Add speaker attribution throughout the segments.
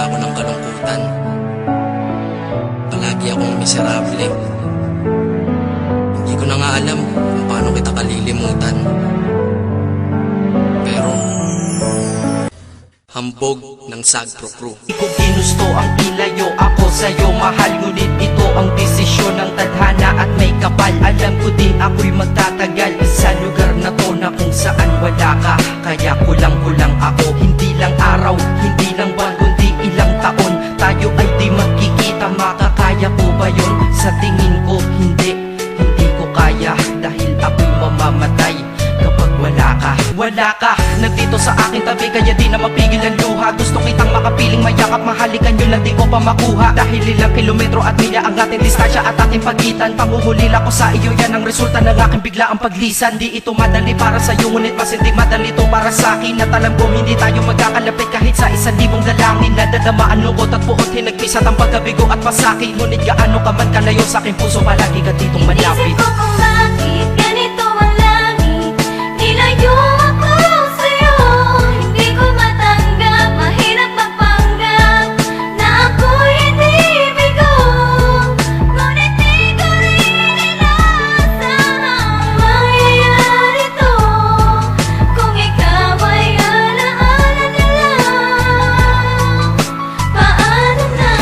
Speaker 1: ako ng kalungkutan. Palagi akong miserable. Hindi ko na nga alam kung paano kita kalilimutan. Pero hambog ng Sagpro Crew.
Speaker 2: Di ko ginusto ang ilayo ako sa'yo, mahal. Ngunit ito ang desisyon ng tadhana at may kapal. Alam ko di ako'y magtatagal sa lugar na to na kung saan wala ka. Kaya kulang-kulang ako, hindi lang araw, hindi lang buwan, kundi ilang taon. Tayo ay di magkikita, makakaya ko ba yun? Sa tingin ko hindi ko kaya, dahil ako'y mamamatay kapag wala ka. Wala ka, nandito sa aking tabi, kaya di na mapigil ang luha. Gusto kitang makapiling, mayakap, mahalikan yun lang di ko pa makuha. Dahil ilang kilometro at milya ang ating distansya at ating pagitan. Pangungulila ko sa iyo, yan ang resulta ng aking biglaang paglisan. Di ito madali para sa'yo, ngunit mas hindi madali to para sa'kin. At alam ko hindi tayo magkakalapit kahit sa 1,000 dalangin. Nadadamaan lungkot at puot, hinagpisat ang pagkabigo at pasakit. Ngunit gaano ka man kalayo sa aking puso, palagi ka ditong malapit.
Speaker 3: Isip ko kung bakit ganito ang langit, nilayo ako sa'yo. Hindi ko matanggap, mahirap magpanggap na ako'y hindi bigo. Ngunit di ko rin inasahang mangyayari to. Kung ikaw ay alaala na lang, paano na?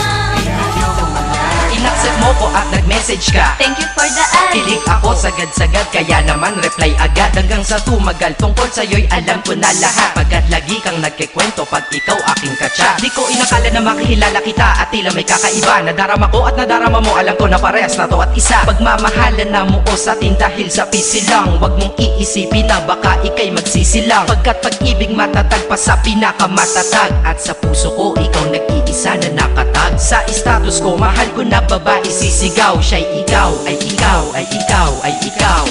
Speaker 2: Inaccept mo ko at nag-message ka.
Speaker 3: Thank you for the ad.
Speaker 2: Kilig ako sagad-sagad, kaya naman reply agad. Hanggang sa tumagal, tungkol sa'yo'y alam ko na lahat. Pagkat lagi kang nagkikwento pag ikaw aking katsa. Di ko inakala na makihilala kita at tila may kakaiba. Nadarama ko at nadarama mo, alam ko na parehas na to at isa. Pagmamahalan na mo o sa atin dahil sa pisilang. Huwag mong iisipin na baka ikay magsisilang. Pagkat pag-ibig matatag pa sa pinakamatatag. At sa puso ko, ikaw nag-iisa na nakatag. Sa status ko, mahal ko na babae sisigaw. Siya'y ikaw, ay ikaw, ay ikaw, ay ikaw.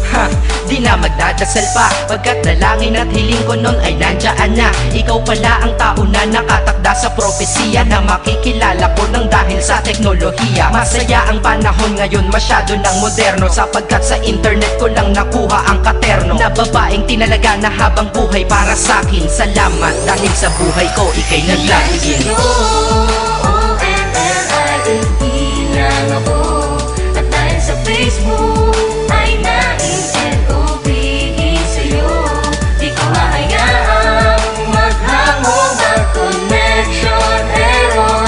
Speaker 2: Ha, di na magdadasal pa, pagkat dalangin at hiling ko nun ay nandiyan na. Ikaw pala ang tao na nakatakda sa propesiya, na makikilala ko nang dahil sa teknolohiya. Masaya ang panahon ngayon, masyado ng moderno, sapagkat sa internet ko lang nakuha ang katerno na babaeng tinalaga na habang buhay para sa'kin. Salamat dahil sa buhay ko, ikay naglalagin.
Speaker 3: At dahil sa Facebook ay nais-LOVE sa'yo. Di ko hahayaang maghango, mag-connection error.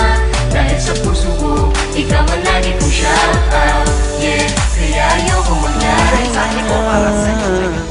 Speaker 3: Dahil sa puso ko, ikaw ang lagi kong shout out. Yeah, kaya ayoko mag-lie.
Speaker 2: Mensahe ko para sa'yo ngayon.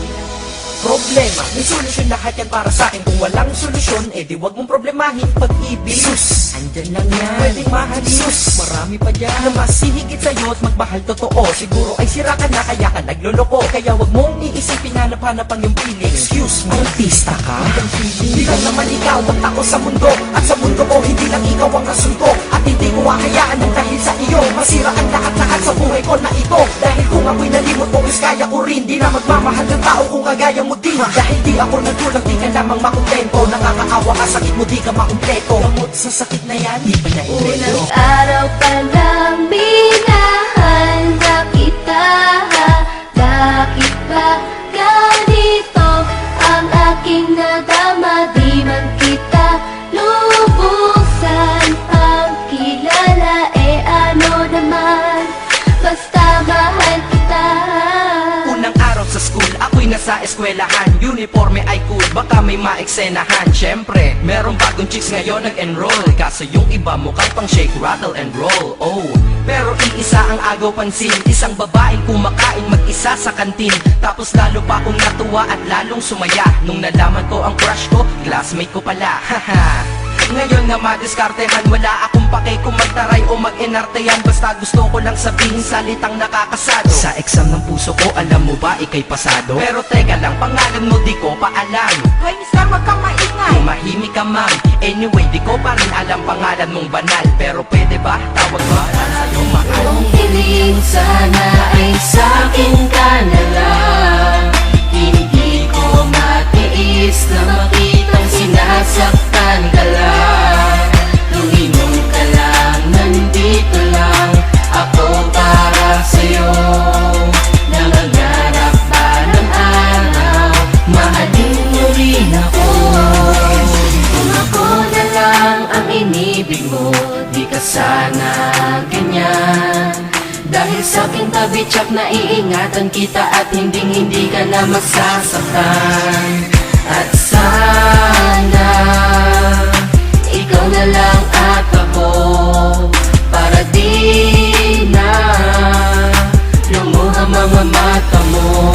Speaker 2: Problema, may solusyon lahat yan para sa'kin. Kung walang solusyon, di wag mong problemahin pag-ibig. Sus, andyan lang yan, pwedeng mahalin. Sus, marami pa dyan na mas hihigit sa'yo at magmahal totoo. Siguro ay sira ka na kaya ka nagloloko. Kaya wag mong iisipin hanap-hanap ang iyong feeling. Excuse me, artista ka? Hindi lang naman ikaw ang tako sa mundo. At sa mundo ko, hindi lang ikaw ang rason ko. At hindi ko hahayaan ng dahil sa iyo masira ang lahat-lahat sa buhay ko na ito. Dahil kung ako'y nalimot mo, is kaya ko rin. Di na magmamahal ng tao kung kagaya mo din. Dahil di ako nagkulang, di ka lamang makontento. Nakakaawa ka, sakit mo, di ka makumpleto. Gamot sa sakit na yan, di pa na-invento.
Speaker 3: Unang araw pa lang binahanda kita. Bakit ba ganito ang aking nadama? Di man kita lubusan ang kilala. Ano naman, basta mahal kita.
Speaker 2: Unang araw sa school, ako'y nasa eskwelahan. Uniforme ay cool, baka may maeksenahan. Syempre, merong bagong chicks ngayon nag-enroll. Kaso yung iba mukhang pang shake, rattle and roll. Oh, pero iisa ang agaw pansin. Isang babaeng kumakain mag-isa sa kantin. Tapos lalo pa akong natuwa at lalong sumaya nung nalaman ko ang crush ko, classmate ko pala. Haha. Ngayon na madiskartehan, wala akong pake kung magtaray o mag-enartehan. Basta gusto ko lang sabihin salitang nakakasado. Sa exam ng puso ko, alam mo ba ikay pasado? Pero teka lang, pangalan mo di ko pa alam.
Speaker 4: Hoy, mister, wag kang maingay.
Speaker 2: Tumahimik ka ma'am. Anyway, di ko pa rin alam pangalan mong banal. Pero pwede ba tawag mo sa'yo mahal?
Speaker 3: Kung hiling sana ay sa'kin ka na lang. Hindi ko matiis na makitang sinasaktan ka lang. Lumingon ka lang, nandito lang ako para sa'yo. Nangangarap ba ng araw, mahalin mo rin ako. Kung ako na lang ang ini
Speaker 2: pag-ibig mo, di ka sana ganyan. Dahil sa aking tabi, tsak na iingatan kita at hindi ka na masasaktan. At sana ikaw na lang at ako, para di na lumuha mga mata mo.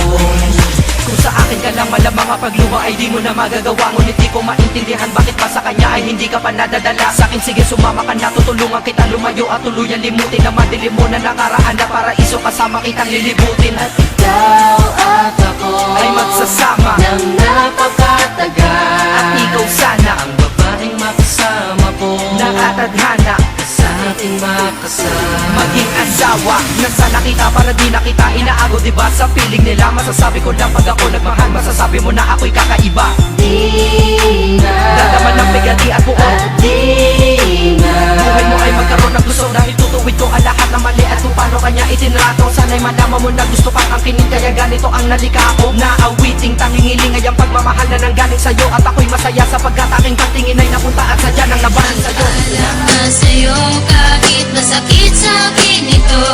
Speaker 2: Kung sa akin ka lang malamang mapagluha ay di mo na magagawa. Ngunit di ko maintindihan bakit pa sa kanya ay hindi ka pa nadadala. Sa akin sige sumama ka na, tutulungan kita lumayo at tuluyan limutin na madilim mo na nakaraan na paraiso kasama kitang lilibutin. At ikaw at ako ay magsasama ng napakatagal. At ikaw sana ang babaeng makasama ko, nakatadhana sa ating makasama. Maging asawa na sana kita para di na kita inaago, diba? Sa feeling nila masasabi ko lang pag ako nagmahal, masasabi mo na ako'y kakaiba. Di na dadaman ng bigati at buo at di na buhay mo ay magkaroon ng gusto dahil tutuwid ko ang lahat na mali at kung paano kanya itinrato. Sana'y malaman mo na gusto pang angkinin kaya ganito ang nalika ko. Naawiting tangingiling ay ang pagmamahal na nanggaling sa'yo at ako'y masaya sapagkat aking patingin ay napunta at sadya nang nabahan sa'yo.
Speaker 3: Salamat sa'yo kahit masakit sa akin ito.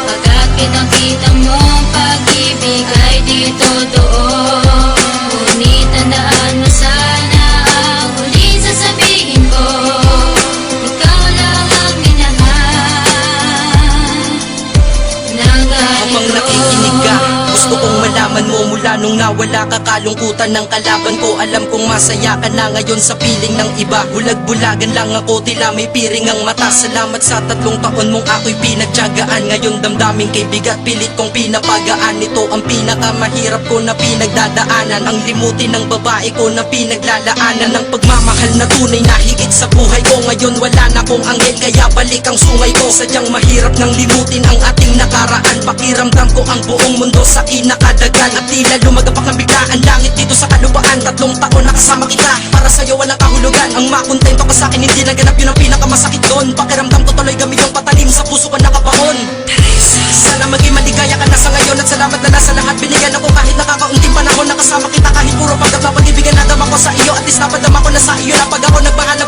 Speaker 3: Pagkat kitang-kita mo pag-ibig ay di totoo. Ngunit tandaan mo sana ang huling sasabihin ko. Ikaw lang ang minahal ng
Speaker 1: Habang nakikinig ka, gusto kong malaman mo mula nung nawala ka kalungkutan ng kalaban ko. Alam kong masaya ka na ngayon sa piling ng iba. Bulag-bulagan lang ako, tila may piring ang mata. Salamat sa 3 taon mong ako'y pinagtiyagaan. Ngayon damdaming kay bigat, pilit kong pinapagaan. Ito ang pinakamahirap ko na pinagdadaanan. Ang limutin ng babae ko na pinaglalaanan. Ang pagmamahal na tunay na higit sa buhay ko. Ngayon wala na kong anghel kaya balik ang sungay ko. Sadyang mahirap nang limutin ang ating nakaraan. Pakiramdam ko ang buong mundo sa kinakadagan. At tila lumagapak ng biglaan langit dito sa kalupaan. 3 taon nakasama kita, para sa'yo walang kahulugan. Ang makontento ka sa'kin hindi naganap, yun ang pinakamasakit doon. Pakiramdam ko tuloy gamit yung patalim sa puso ko nakabaon. Sana maging maligaya ka na sa ngayon at salamat na nasa lahat. Binigyan ako kahit nakakaunting panahon, nakasama kita kahit puro pagkat napag-ibigan. Nadama ko sa iyo at least napadama ko na sa iyo na pag ako nagmahal na